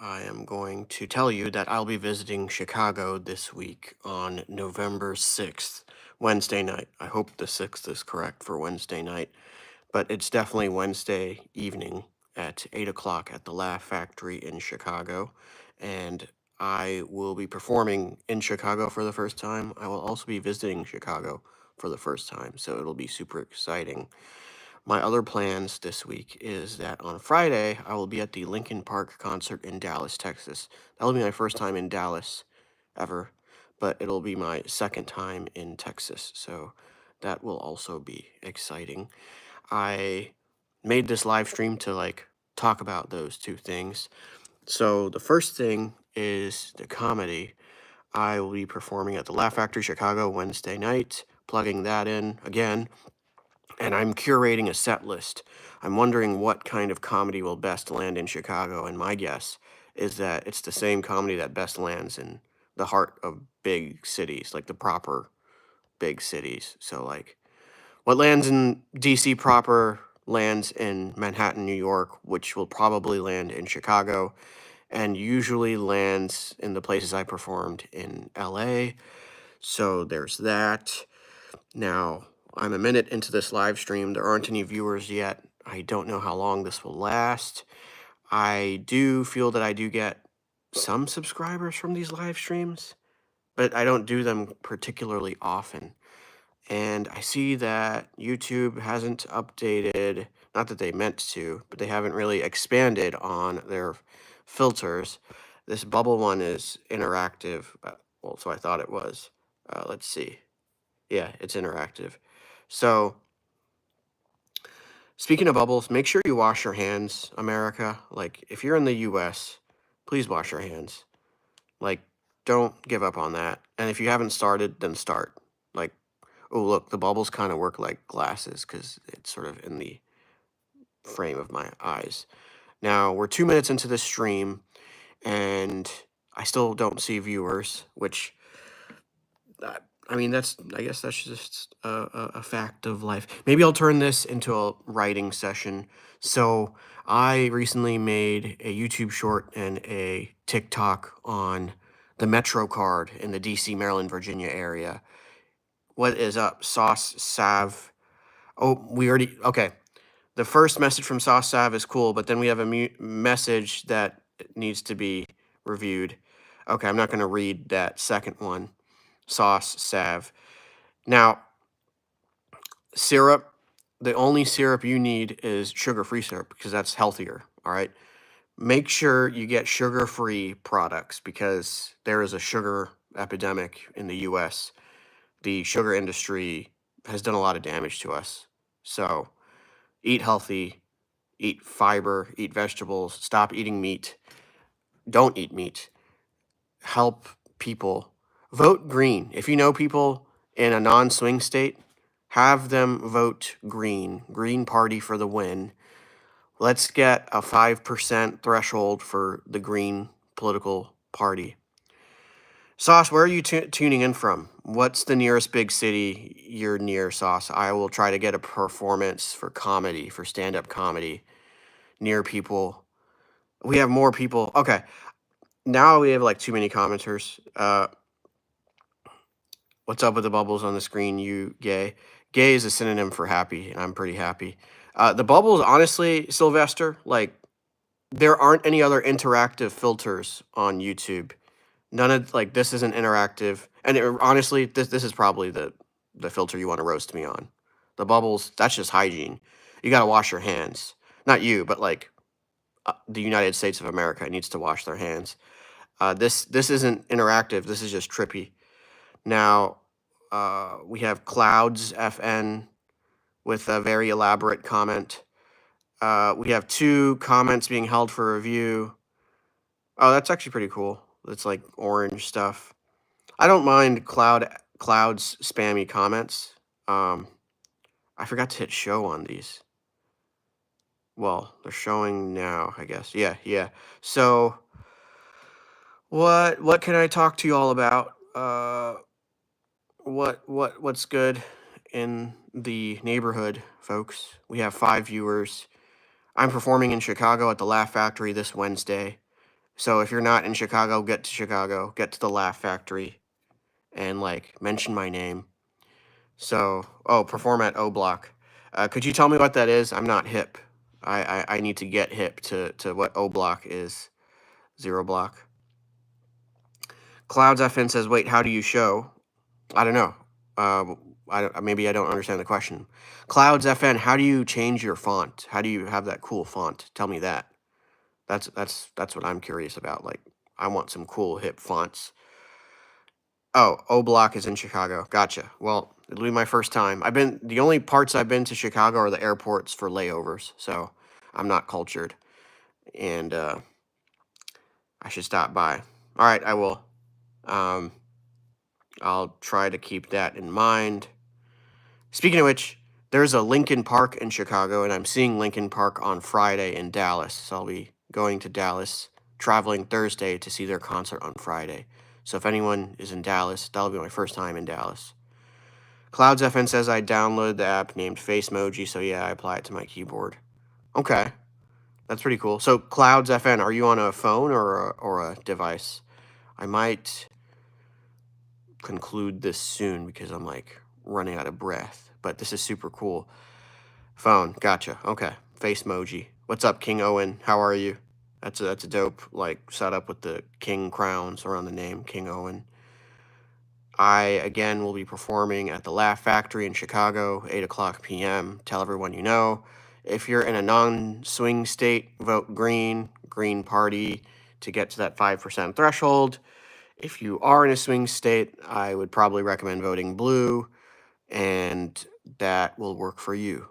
I am going to tell you that I'll be visiting Chicago this week on November 6th, Wednesday night. I hope the 6th is correct for Wednesday night, but it's definitely Wednesday evening at 8 o'clock at the Laugh Factory in Chicago. And I will be performing in Chicago for the first time. I will also be visiting Chicago for the first time, so it'll be super exciting. My other plans this week is that on Friday, I will be at the Linkin Park concert in Dallas, Texas. That'll be my first time in Dallas ever, but it'll be my second time in Texas, so that will also be exciting. I made this live stream to talk about those two things. So the first thing is the comedy. I will be performing at the Laugh Factory Chicago Wednesday night, plugging that in again, and I'm curating a set list. I'm wondering what kind of comedy will best land in Chicago, and my guess is that it's the same comedy that best lands in the heart of big cities, like the proper big cities. So, like, what lands in DC proper lands in Manhattan, New York, which will probably land in Chicago, and usually lands in the places I performed in LA. So, there's that. Now, I'm a minute into this live stream. There aren't any viewers yet. I don't know how long this will last. I do feel that I do get some subscribers from these live streams, but I don't do them particularly often. And I see that YouTube hasn't updated, not that they meant to, but they haven't really expanded on their filters. This bubble one is interactive. Well, so I thought it was. Let's see. Yeah, it's interactive. So, speaking of bubbles, make sure you wash your hands, America. Like, if you're in the US, please wash your hands. Like, don't give up on that. And if you haven't started, then start. Like, oh, look, the bubbles kind of work like glasses because it's sort of in the frame of my eyes. Now, we're 2 minutes into this stream, and I still don't see viewers, which I mean, I guess that's just a fact of life. Maybe I'll turn this into a writing session. So I recently made a YouTube short and a TikTok on the Metro card in the DC, Maryland, Virginia area. What is up, Sauce Sav? Oh, okay. The first message from Sauce Sav is cool, but then we have a message that needs to be reviewed. Okay, I'm not going to read that second one. Sauce Sav. Now, syrup, the only syrup you need is sugar-free syrup because that's healthier, all right? Make sure you get sugar-free products because there is a sugar epidemic in the US. The sugar industry has done a lot of damage to us. So, eat healthy, eat fiber, eat vegetables, stop eating meat, don't eat meat. Help people. Vote green. If you know people in a non-swing state, have them vote green. Green party for the win. Let's get a 5% threshold for the green political party. Sauce, where are you tuning in from? What's the nearest big city you're near, Sauce? I will try to get a performance for comedy, for stand-up comedy, near people. We have more people. Okay. Now we have like too many commenters. What's up with the bubbles on the screen, you gay? Gay is a synonym for happy, and I'm pretty happy. The bubbles, honestly, Sylvester, like, there aren't any other interactive filters on YouTube. None of, like, this isn't interactive. And honestly, this is probably the filter you want to roast me on. The bubbles, that's just hygiene. You got to wash your hands. Not you, but, like, the United States of America needs to wash their hands. This isn't interactive. This is just trippy. Now, we have Clouds FN with a very elaborate comment. We have 2 comments being held for review. Oh, that's actually pretty cool. It's like orange stuff. I don't mind Cloud's spammy comments. I forgot to hit show on these. Well, they're showing now, I guess. Yeah. So, what can I talk to you all about? What's good in the neighborhood, folks? We have 5 viewers. I'm performing in Chicago at the Laugh Factory this Wednesday, So if you're not in Chicago, get to Chicago, get to the Laugh Factory, and like mention my name. So, oh, perform at O Block. Could you tell me what that is? I'm not hip. I need to get hip to what O Block is. Zero Block. Clouds FN says, wait, how do you show? I don't know. Maybe I don't understand the question. Clouds FN, how do you change your font? How do you have that cool font? Tell me that. That's what I'm curious about. Like, I want some cool hip fonts. Oh, O Block is in Chicago. Gotcha. Well, it'll be my first time. The only parts I've been to Chicago are the airports for layovers, so I'm not cultured. And I should stop by. All right, I will. Um, I'll try to keep that in mind. Speaking of which, there's a Lincoln Park in Chicago, and I'm seeing Lincoln Park on Friday in Dallas. So I'll be going to Dallas, traveling Thursday to see their concert on Friday. So if anyone is in Dallas, that'll be my first time in Dallas. Clouds FN says I download the app named Facemoji, so yeah, I apply it to my keyboard. Okay, that's pretty cool. So Clouds FN, are you on a phone or a device? I might conclude this soon because I'm like running out of breath, but this is super cool. Phone, gotcha. Okay, Facemoji. What's up, King Owen? How are you? That's a dope like setup with the king crowns around the name, King Owen. I, again, will be performing at the Laugh Factory in Chicago, 8 o'clock p.m. Tell everyone you know. If you're in a non-swing state, vote green, Green Party, to get to that 5% threshold. If you are in a swing state, I would probably recommend voting blue, and that will work for you.